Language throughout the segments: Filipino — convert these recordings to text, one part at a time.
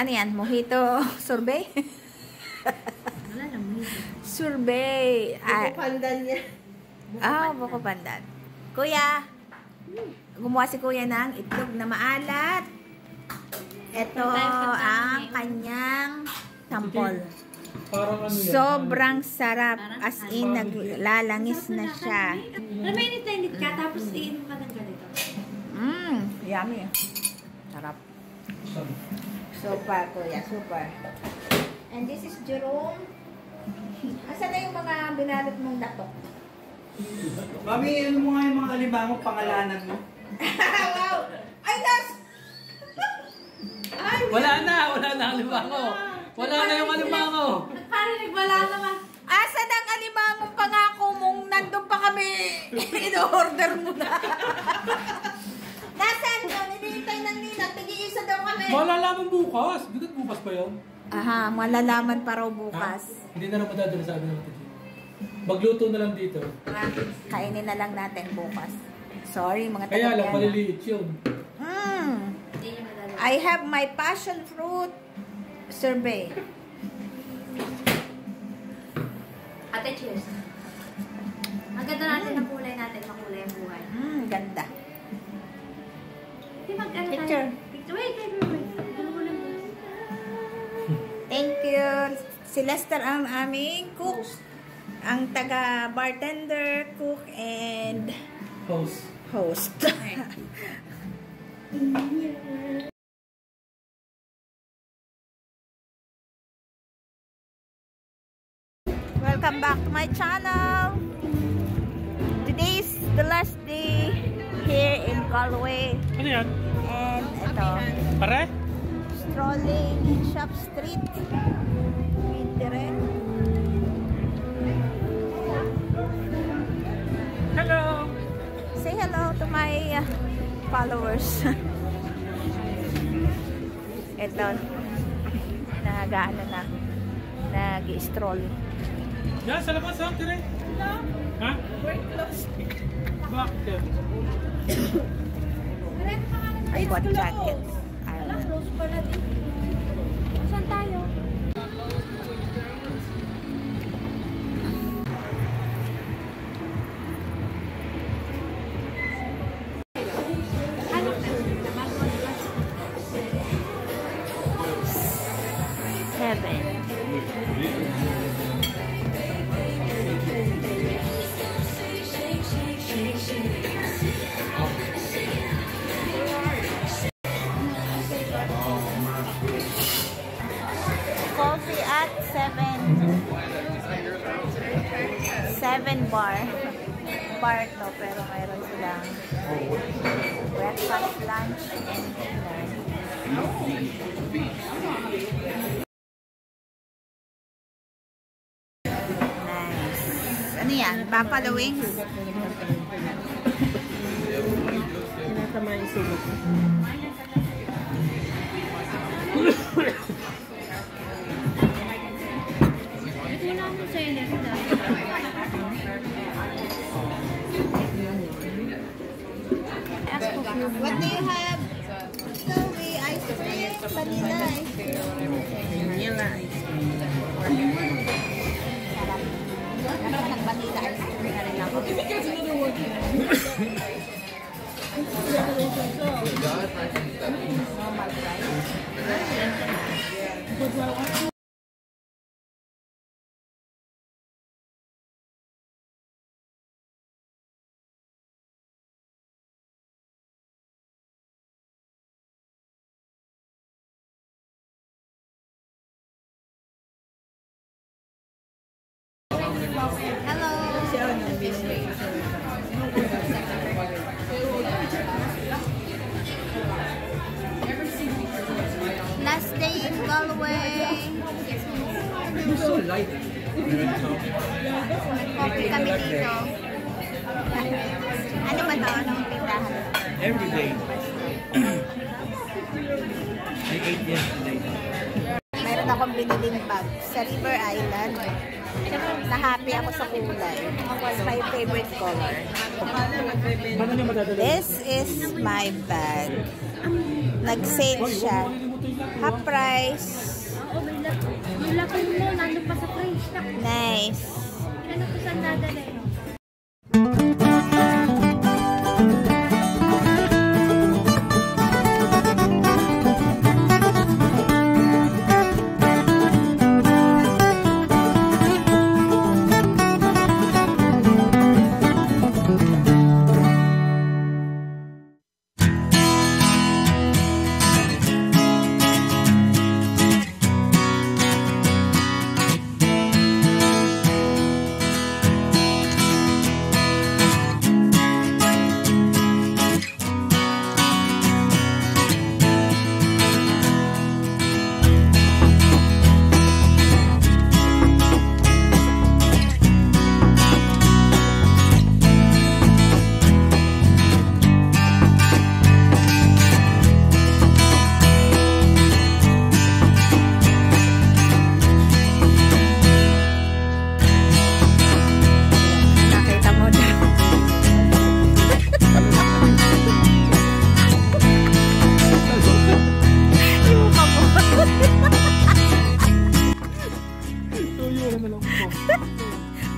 Ano yan? Mojito sorbet? Wala na, mojito. Sorbet. Buko pandan niya. Buko pandan. Kuya, gumawa si kuya ng itlog na maalat. Ito ang kanyang sampol. Sobrang sarap. As in, naglalangis na siya. Mainit na init ka, tapos iinom ka ng ganito. Yummy. Sarap. Super, kuya. Super. And this is Jerome. Asan na yung mga binalot mong datok? Mami, ano mo nga yung mga alimango pangalanan mo? Wow! Ay, das! Wala na alimango. Wala na yung alimango. Parang nagwala naman. Asan ang alimangong pangako mong nandun pa kami? In-order mo na. Nasaan yun? Hinihintay ng ninang. Tig-iisa daw kami. Malalaman bukas. Bigat bukas pa yun. Aha, malalaman pa raw bukas. Hindi na naman madadala sa amin ng titi. Magluto na lang dito. Kainin na lang natin bukas. Sorry, mga Kaya lang, taga-Biana. maliliit yun. Hindi niya madala. I have my passion fruit sorbet. Ate, cheers. Ang ganda natin ng kulay natin, makulay ang buhay. Ganda. Hindi mag-ano tayo. Picture. Wait. Thank you. Si Lester ang aming cook. Ang taga-bartender, cook, and host. Welcome back to my channel. Today is the last day here in Galway. Ano yan? And ito, Pare? strolling in Shop Street. Pintere. Hello! Say hello to my followers. Ito, nag-ano na, nag-stroll. Yan, sa labas ha, tire. Ha? We're close. Bakit? I bought jackets. Close pala din. Saan tayo? Coffee at 7 bar. Bar to, pero mayroon silang breakfast, lunch, and dinner. Nice. Ano yan? Buffalo wings? Tinatama yung sulit. Ito na ako sa Elisa. What do you have? Strawberry ice cream, vanilla ice cream. Vanilla ice cream. Sarap ng vanilla ice cream na rin ako. Normal price. Hello. Last day in Galway. So light. Coffee kami dito. Ano ba to? Anong tindahan? Every day. I ate yesterday. Mayroon akong biniling bag sa River Island. Na-happy ako sa kulay. It's my favorite color. Paano niya madadala? This is my bag. Nag-sale siya. Half price. Oo, may laki. Yung laki mo, nandun pa sa fridge. Nice. Ano ko saan dadalhin?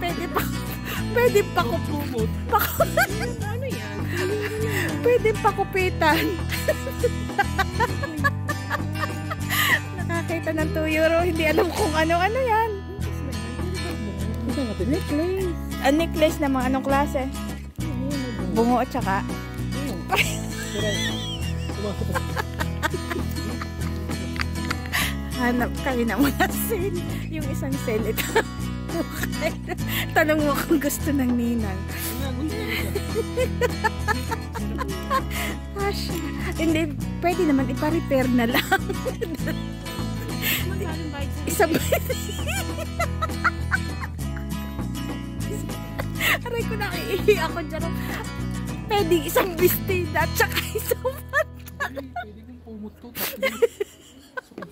Pwede Pwede pakupitan. Nakakita ng €2. Hindi alam kung ano-ano yan. Necklace. Necklace na mga anong klase? Bungo at saka. Hanap kami na mga sale. Yung isang sale ito. Tanong mo kung gusto ng ninang. Hindi, pwede naman ipa-repair na lang. Isang aray ko nakiihi ako dyan. Pwede isang bistida at saka isang pantalon. Pwede kong pumuto.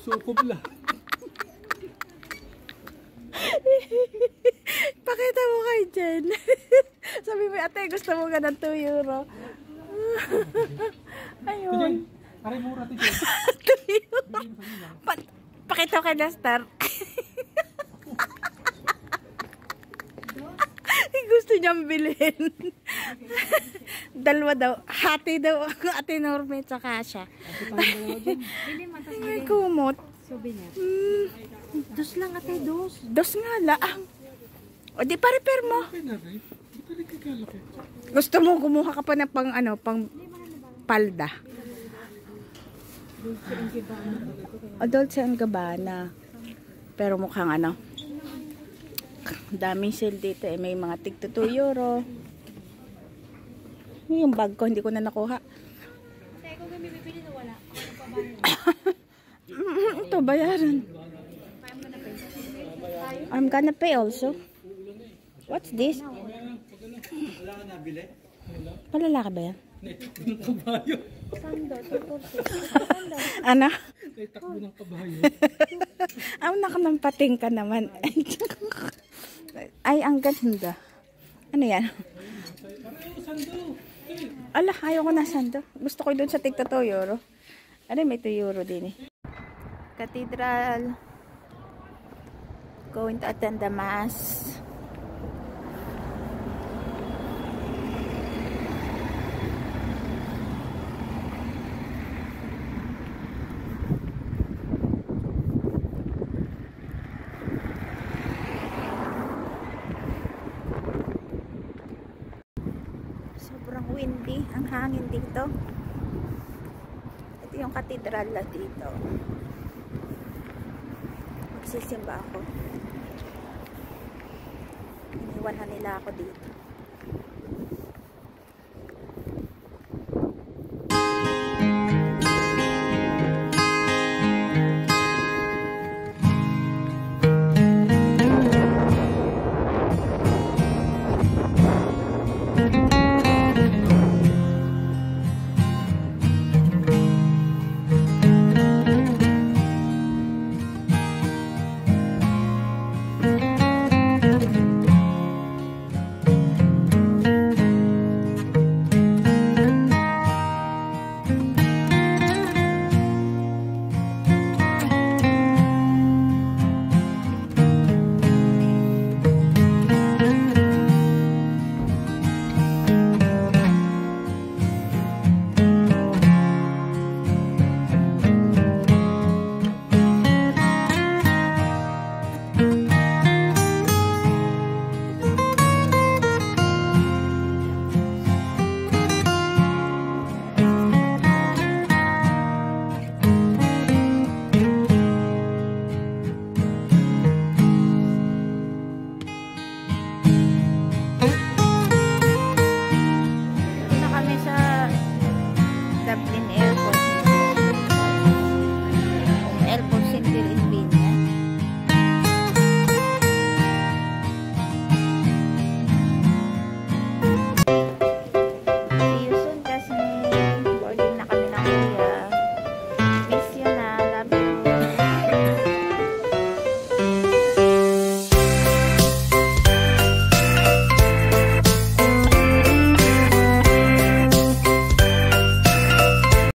Sukob lang. Pakita mo kay Jen. Sabi mo, ate, gusto mo ka ng €2. Ayun. Aray mura ito, Jen. €2. Pakita ko kay Nestor. Gusto niyang bilhin. Dalawa daw. Hati daw ang ate Norme at saka siya. Ay, kumot. Souvenir. Dos lang ate, dos. Dos nga laang. O di pa-repair mo. Gusto mo kumuha ka pa na pang ano, pang palda. Dolce & Gabbana. Pero mukhang ano, daming sale dito eh. May mga tig €2. Yung bag ko hindi ko na nakuha. Ate, kung may bibili na wala. Ito bayaran. I'm gonna pay also. What's this? Wala ka nabili? Palalaki ba yan? Naitakbo ng kabayo. Ano? Naitakbo ng kabayo. Ang nakanampating ka naman. Ay, ang ganda. Ano yan? Ala, ayaw ko na sando. Gusto ko doon sa tig €2. Ano, may €2 din eh. Cathedral. Going to attend the mass. Sobrang windy ang hangin dito. Ito yung cathedral na dito. Magsisimba ako. Iniwan na nila ako dito.